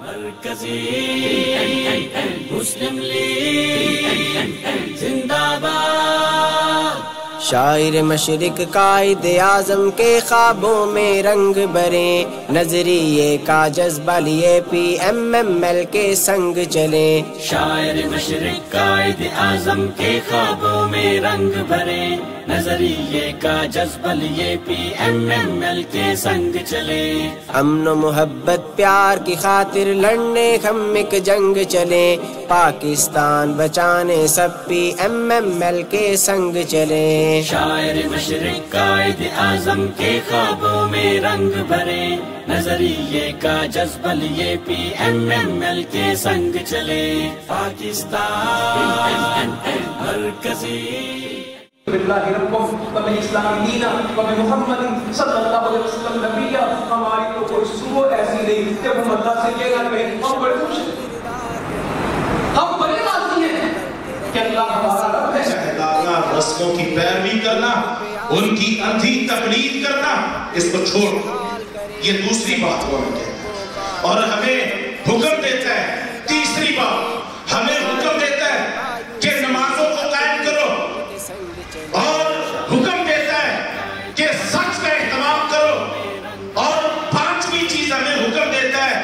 مرکزی مسلم لیگ زندہ باد۔ شاعر مشرق قائد اعظم کے خوابوں میں رنگ بھرے، نظریے کا جذبہ لیے پی ایم ایل کے سنگ چلے۔ شاعر مشرق قائد اعظم کے خوابوں میں رنگ بھرے، نظریے کا جذبہ لیے پی ایم ایل کے سنگ چلے۔ امن و محبت پیار کی خاطر لڑنے ہم ایک جنگ چلے، پاکستان بچانے سب پی ایم ایل کے سنگ چلے۔ شاعر مشرق قائد اعظم کے خوابوں میں رنگ بھرے، نظریے کا جذبہ لیے پی ایم ایل کے سنگ چلے۔ پاکستان مرکزی باللہ ربکم وبالاسلام دینا وبمحمد صلی اللہ علیہ وسلم نبیہ۔ ہماری تو کوئی صبح ایسی نہیں کہ وہ مدرسے کے گھر میں ہم بڑے خوش ہیں، ہم بڑے راضی ہیں کہ اللہ ہمارا رب ہے۔ شہداء رسموں کی پیروی کرنا، ان کی اندھی تقلید کرنا، اس کو چھوڑ، یہ دوسری بات وہ ہمیں کہتا ہے۔ اور ہمیں حکم دیتا ہے، تیسری بات ہمیں حکم دیتا ہے کہ نمازوں کو قائم کرو، اور حکم دیتا ہے کہ سچ کا اہتمام کرو، اور پانچویں چیز ہمیں حکم دیتا ہے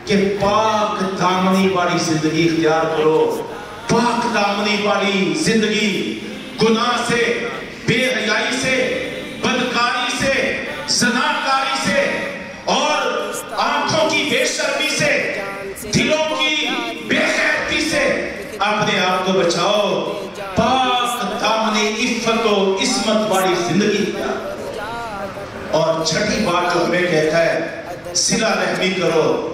کہ پاک دامنی والی زندگی اختیار کرو۔ پاک دامنی والی زندگی گناہ سے، بے حیائی سے، بدکاری سے، زناکاری سے، اور آنکھوں کی بے شرمی سے، دلوں کی بے غیرتی سے اپنے آپ کو بچاؤ۔ پاک دامنی عفت و عصمت والی زندگی کا۔ اور چھٹی بات جو ہمیں کہتا ہے، صلہ رحمی کرو۔